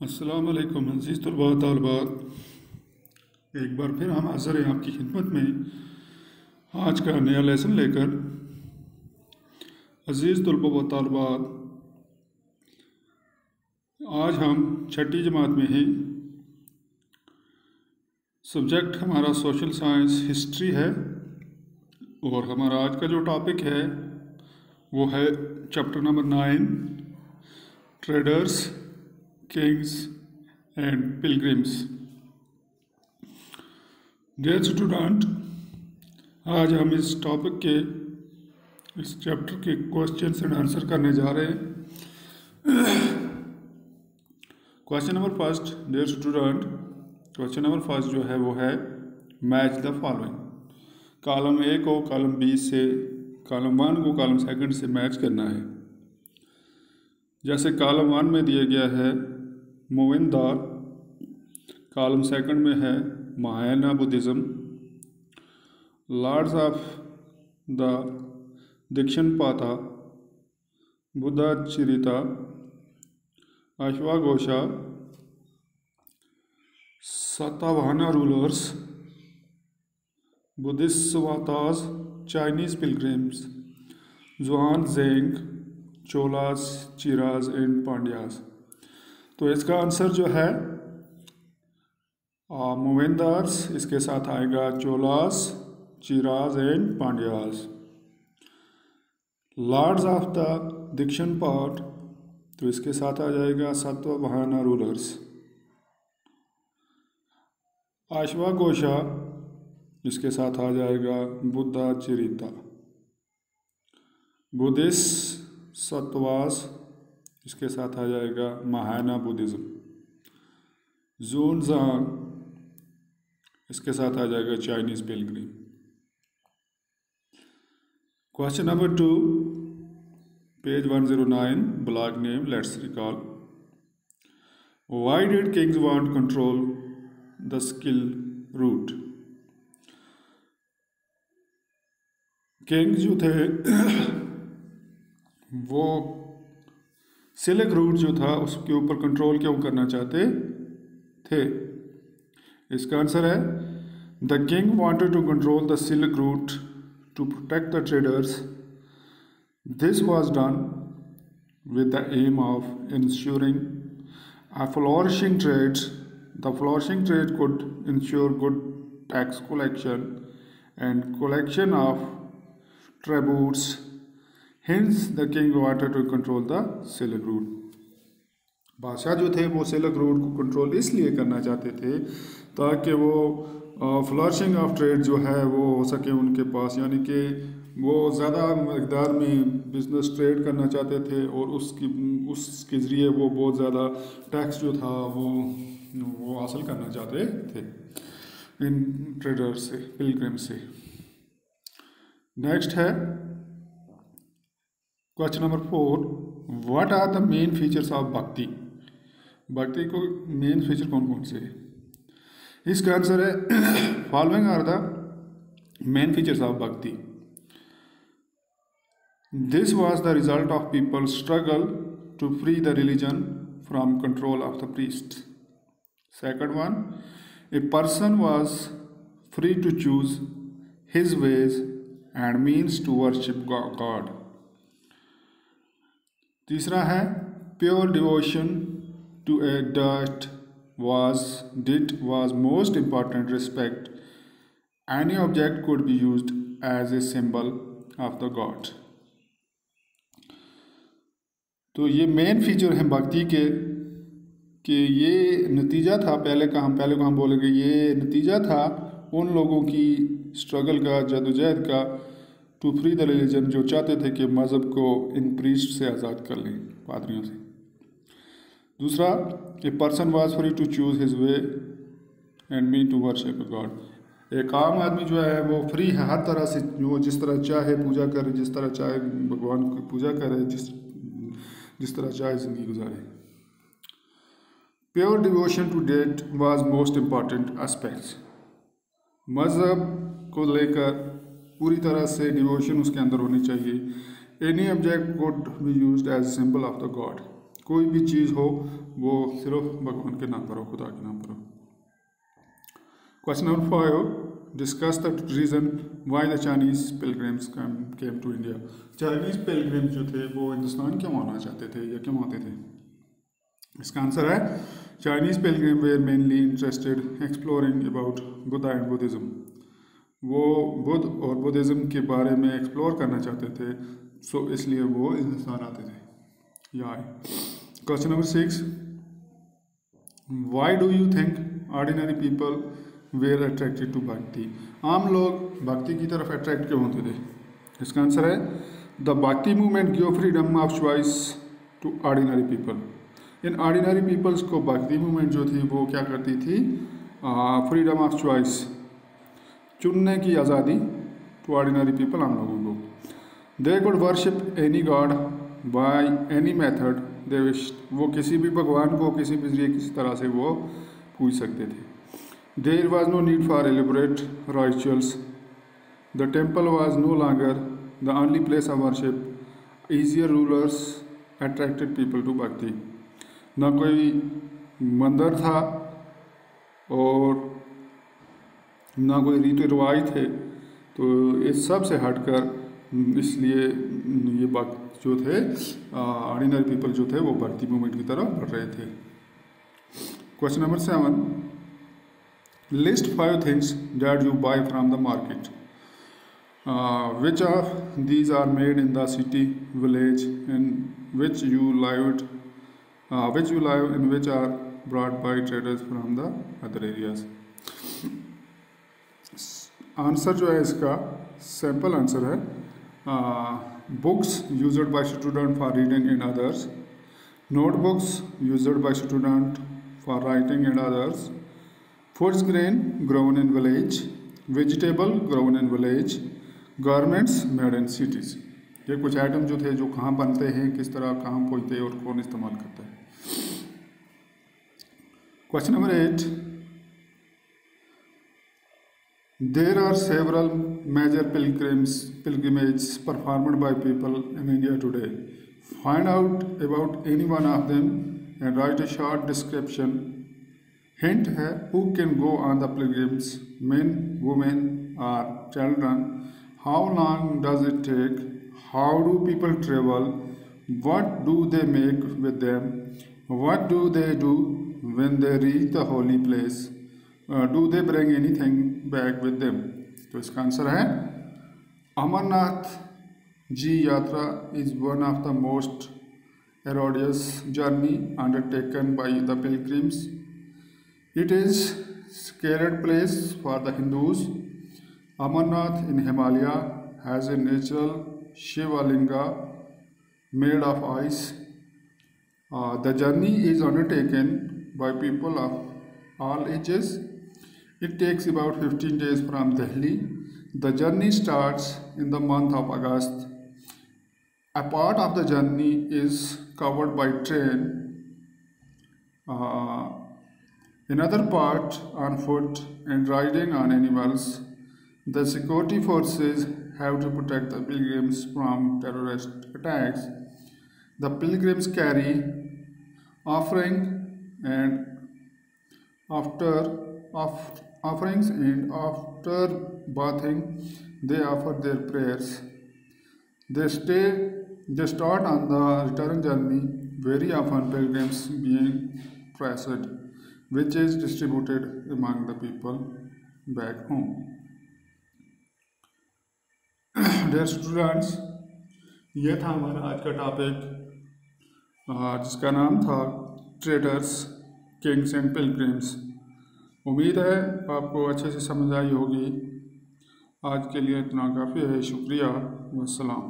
अस्सलाम वालेकुम अज़ीज़ तलबा तालिबात। एक बार फिर हम हाज़िर हैं आपकी खिदमत में आज का नया लेसन लेकर। अज़ीज़ तलबा व तालिबात, आज हम छठी जमात में हैं। सब्जेक्ट हमारा सोशल साइंस हिस्ट्री है और हमारा आज का जो टॉपिक है वो है chapter number 9, traders, kings and pilgrims. Dear student, आज हम इस टॉपिक के इस चैप्टर के क्वेश्चन एंड आंसर करने जा रहे हैं। Question number first, dear student, question number first जो है वो है match the following. Column A को कॉलम बी से, कॉलम 1 को कॉलम सेकंड से मैच करना है। जैसे कॉलम 1 में दिया गया है मोविनदार, कॉलम सेकंड में है Mahayana Buddhism, lords of the Dakshinapatha, Buddhacharita, अश्वाघोषा, सातवाहना रूलर्स, बुद्धिस्ट सवातास, Chinese pilgrims, Xuanzang, Cholas, Cheras and Pandyas. तो इसका आंसर जो है मोवेंदार्स, इसके साथ आएगा Cholas, Cheras and Pandyas. Lords of the Dakshinapatha, तो इसके साथ आ जाएगा सातवाहना रूलर्स। अश्वाघोषा, इसके साथ आ जाएगा बुद्धाचरिता। बुद्धिस्ट सतवास, इसके साथ आ जाएगा महायाना बुद्धिज़्म। ज़ूनज़ांग, इसके साथ आ जाएगा Chinese pilgrim. Question number 2, page 109, block name, let's recall. Why did kings want control the skill route. Kings जो थे वो सिल्क रूट जो था उसके ऊपर कंट्रोल क्यों करना चाहते थे। इसका आंसर है the king wanted to control the silk route to protect the traders. This was done with the aim of ensuring a flourishing trade. The flourishing trade could ensure good tax collection and collection of tributes. Hence, the king wanted to control the Silk Route. बादशाह जो थे वो silk route को control इसलिए करना चाहते थे ताकि वो फ्लरिशिंग ऑफ ट्रेड जो है वो हो सके उनके पास, यानी कि वो ज़्यादा मकदार में बिजनेस ट्रेड करना चाहते थे और उसके ज़रिए वो बहुत ज़्यादा टैक्स जो था वो हासिल करना चाहते थे इन ट्रेडर से, पिलग्रिम से। नेक्स्ट है question number 4, what are the main features of bhakti. भक्ति को मेन फीचर कौन कौन से है। इसका आंसर है following are the main features of bhakti. This was the result of people struggle to free the religion from control of the priest. Second one, a person was free to choose his ways and means to worship God. तीसरा है pure devotion to a deity was most important respect. Any object could be used as a symbol of the god. तो ये main feature हैं भक्ति के कि ये नतीजा था पहले को हम बोलेंगे ये नतीजा था उन लोगों की स्ट्रगल का, जदोजहद का, टू फ्री द रिलीजन, जो चाहते थे कि मज़हब को इन प्रीस्ट से आज़ाद कर लें, पादरियों से। दूसरा, a person was free to choose his way and mean to worship God. एक आम आदमी जो है वो फ्री है हर तरह से, वो जिस तरह चाहे पूजा करे, जिस तरह चाहे भगवान की पूजा करे, जिस तरह चाहे ज़िंदगी गुजारे। Pure devotion to date was most important aspects. मज़हब को लेकर पूरी तरह से डिवोशन उसके अंदर होनी चाहिए। Any object could be used as symbol of the God. कोई भी चीज़ हो वो सिर्फ भगवान के नाम पर हो, खुदा के नाम पर हो। Question number 5, discuss the reason why the Chinese pilgrims came to India. Chinese pilgrims जो थे वो हिंदुस्तान क्यों आना चाहते थे या क्यों आते थे? इसका आंसर है Chinese pilgrim were mainly interested exploring about Buddha and Buddhism. वो बुद्ध और बुद्धिज़्म के बारे में एक्सप्लोर करना चाहते थे, सो इसलिए वो हिंदुस्तान आते थे या आए। Question number 6, why do you think ordinary people were attracted to bhakti. आम लोग भक्ति की तरफ अट्रैक्ट क्यों होते थे? इसका आंसर है the bhakti movement give freedom of choice to ordinary people. इन ऑर्डिनरी पीपल्स को भक्ति मूवमेंट जो थी वो क्या करती थी? फ्रीडम ऑफ चॉइस, चुनने की आज़ादी टू ऑर्डिनरी पीपल, आम लोगों को। They could worship any God by any method they wish. वो किसी भी भगवान को किसी भी जरिए किसी तरह से वो पूछ सकते थे। There was no need for elaborate rituals. The temple was no longer the only place of worship. Easier rulers attracted people to bhakti. ना कोई मंदिर था और ना कोई रीति रिवाज थे, तो इस सब से हटकर इसलिए ये भक्त जो थे ऑर्डिनरी पीपल जो थे वो भक्ति मूवमेंट की तरफ बढ़ रहे थे। Question number 7, list 5 things that you buy from the market. Which of these are made in the city, village in which you live, in which are brought by traders from the other areas? Answer जो है इसका simple answer है books used by student for reading and others, notebooks used by student for writing and others, foods grain grown in village, vegetable grown in village, garments made in cities। ये कुछ item जो थे जो कहाँ बनते हैं, किस तरह कहाँ पहुँचते हैं और कौन इस्तेमाल करता है। Question number 8, there are several major pilgrimages performed by people in India today. Find out about any one of them and write a short description. Hint है who can go on the pilgrims, men, women or children, how long does it take, how do people travel, what do they make with them, what do they do when they reach the holy place, do they bring anything back with them? तो इसका answer है अमरनाथ जी यात्रा is one of the most arduous journey undertaken by the pilgrims. It is sacred place for the Hindus. Amarnath in Himalaya has a natural Shiva Linga made of ice. The journey is undertaken by people of all ages. It takes about 15 days from Delhi. The journey starts in the month of August. A part of the journey is covered by train. Another part on foot and riding on animals. The security forces have to protect the pilgrims from terrorist attacks. The pilgrims carry offering and offerings, and after bathing they offer their prayers. They start on the return journey, very often pilgrims being present, which is distributed among the people back home. Dear students, ये था हमारा आज का topic जिसका नाम था traders, kings and pilgrims. उम्मीद है आपको अच्छे से समझ आई होगी। आज के लिए इतना काफ़ी है। शुक्रिया, वस्सलाम।